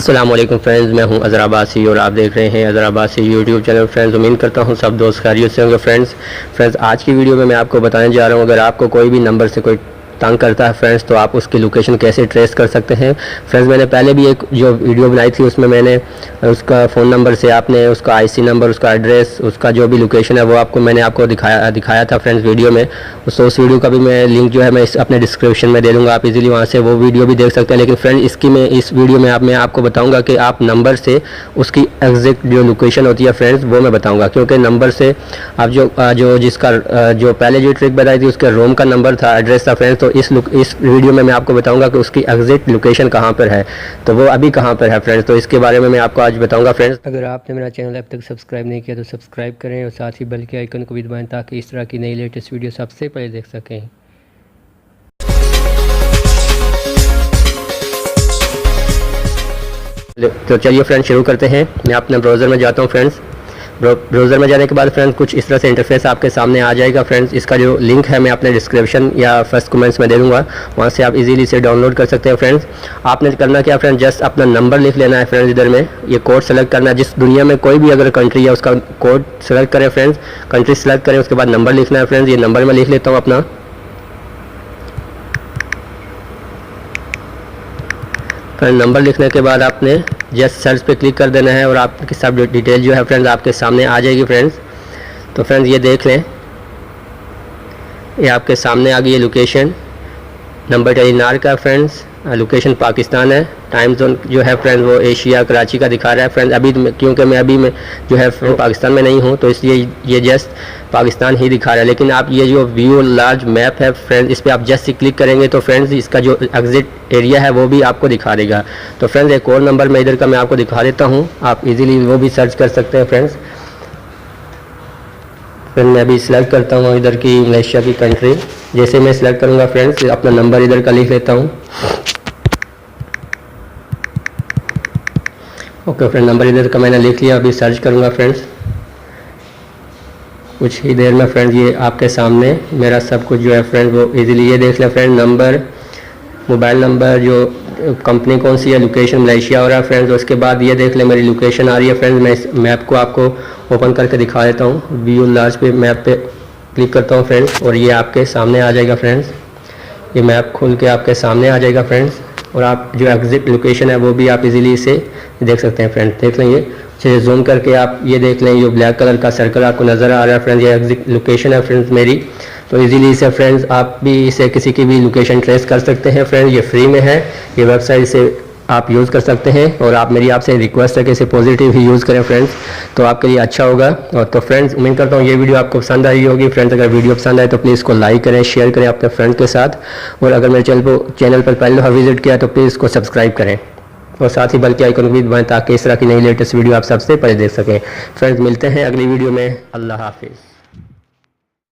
अस्सलाम वालेकुम फ्रेंड्स, मैं हूं अज़हर अब्बासी और आप देख रहे हैं Azhar Abbasi YouTube channel. Friends, उम्मीद करता हूं सब दोस्त खैरियत से होंगे। फ्रेंड्स आज की वीडियो में मैं आपको बताने जा रहा हूं, अगर आपको कोई भी नंबर से कोई तंग करता है फ्रेंड्स, तो आप उसकी लोकेशन कैसे ट्रेस कर सकते हैं। फ्रेंड्स, मैंने पहले भी एक जो वीडियो बनाई थी उसमें मैंने उसका फ़ोन नंबर से आपने उसका आईसी नंबर, उसका एड्रेस, उसका जो भी लोकेशन है वो मैंने आपको दिखाया था फ्रेंड्स वीडियो में। उस वीडियो का भी मैं लिंक जो है मैं अपने डिस्क्रिप्शन में दे दूँगा, आप इजीली वहाँ से वो वीडियो भी देख सकते हैं। लेकिन फ्रेंड्स इस वीडियो में मैं आपको बताऊँगा कि आप नंबर से उसकी एग्जैक्ट जो लोकेशन होती है फ्रेंड्स वो मैं बताऊँगा, क्योंकि नंबर से आप जो जिसका जो पहले जो ट्रिक बताई थी उसके रोम का नंबर था, एड्रेस था फ्रेंड्स, तो इस वीडियो में मैं आपको बताऊंगा कि उसकी एग्जैक्ट लोकेशन कहाँ पर है, तो वो अभी कहाँ पर है फ्रेंड्स, तो इसके बारे में मैं आपको आज बताऊंगा। फ्रेंड्स, अगर आपने मेरा चैनल अब तक सब्सक्राइब नहीं किया तो सब्सक्राइब करें और साथ ही बेल के आइकन को भी दबाएं ताकि इस तरह की नई लेटेस्ट वीडियो सबसे पहले देख सकें। तो चलिए फ्रेंड्स शुरू करते हैं। मैं अपने ब्राउज़र में जाता हूँ फ्रेंड्स। ब्राउज़र में जाने के बाद फ्रेंड्स कुछ इस तरह से इंटरफेस आपके सामने आ जाएगा। फ्रेंड्स, इसका जो लिंक है मैं अपने डिस्क्रिप्शन या फर्स्ट कमेंट्स में दे दूंगा, वहाँ से आप इजीली इसे डाउनलोड कर सकते हैं। फ्रेंड्स, आपने करना क्या फ्रेंड्स, जस्ट अपना नंबर लिख लेना है फ्रेंड्स। इधर में ये कोड सेलेक्ट करना है, जिस दुनिया में कोई भी अगर कंट्री है उसका कोड सेलेक्ट करें फ्रेंड्स, कंट्री सेलेक्ट करें, उसके बाद नंबर लिखना है फ्रेंड्स। ये नंबर मैं लिख लेता हूँ अपना। फ्रेंड, नंबर लिखने के बाद आपने जस्ट सर्च पे क्लिक कर देना है और आपकी सब डिटेल जो है फ्रेंड्स आपके सामने आ जाएगी फ्रेंड्स। तो फ्रेंड्स ये देख लें, ये आपके सामने आ गई है लोकेशन। नंबर टेलीनार का फ्रेंड्स, लोकेशन पाकिस्तान है। टाइम जोन जो है फ्रेंड्स वो एशिया कराची का दिखा रहा है फ्रेंड्स। अभी क्योंकि मैं जो है पाकिस्तान में नहीं हूँ तो इसलिए ये जस्ट पाकिस्तान ही दिखा रहा है। लेकिन आप ये जो व्यू लार्ज मैप है फ्रेंड्स, इस पर आप जस्ट क्लिक करेंगे तो फ्रेंड्स इसका जो एग्जिट एरिया है वो भी आपको दिखा देगा। तो फ्रेंड्स एक और नंबर मैं इधर का मैं आपको दिखा देता हूँ, आप इजीली वो भी सर्च कर सकते हैं फ्रेंड्स। फिर मैं अभी सिलेक्ट करता हूँ इधर की मलेशिया की कंट्री। जैसे मैं सिलेक्ट करूँगा फ्रेंड्स, अपना नंबर इधर का लिख लेता हूँ। ओके फ्रेंड, नंबर इधर का मैंने लिख लिया। अभी सर्च करूँगा फ्रेंड्स, कुछ ही देर में फ्रेंड्स ये आपके सामने मेरा सब कुछ जो है फ्रेंड्स वो इजीली ये देख लें फ्रेंड। नंबर, मोबाइल नंबर, जो कंपनी कौन सी है, लोकेशन मलेशिया हो रहा है फ्रेंड्स। उसके बाद ये देख लें मेरी लोकेशन आ रही है फ्रेंड्स। मैं इस मैप को आपको ओपन करके दिखा देता हूँ। व्यू लार्ज पे मैप पे क्लिक करता हूँ फ्रेंड्स और ये आपके सामने आ जाएगा फ्रेंड्स। ये मैप खुल के आपके सामने आ जाएगा फ्रेंड्स और आप जो एग्जैक्ट लोकेशन है वो भी आप इजीली इसे देख सकते हैं फ्रेंड्स। देख लेंगे, चलिए जूम करके आप ये देख लें, जो ब्लैक कलर का सर्कल आपको नज़र आ रहा है फ्रेंड्स, ये एग्जैक्ट लोकेशन है फ्रेंड्स मेरी। तो इजीली इसे फ्रेंड्स आप भी इसे किसी की भी लोकेशन ट्रेस कर सकते हैं फ्रेंड्स। ये फ्री में है, ये वेबसाइट से आप यूज़ कर सकते हैं और मेरी आपसे रिक्वेस्ट है कि इसे पॉजिटिव ही यूज़ करें फ्रेंड्स, तो आपके लिए अच्छा होगा। और तो फ्रेंड्स उम्मीद करता हूँ ये वीडियो आपको पसंद आई होगी फ्रेंड्स। अगर वीडियो पसंद आए तो प्लीज़ इसको लाइक करें, शेयर करें अपने फ्रेंड के साथ, और अगर मेरे चैनल पर पहले दफ़ा विजिट किया तो प्लीज़ इसको सब्सक्राइब करें और साथ ही बल्कि आइकन को भी दबाएं ताकि इस तरह की नई लेटेस्ट वीडियो आप सबसे पहले देख सकें। फ्रेंड्स, मिलते हैं अगली वीडियो में। अल्लाह हाफिज़।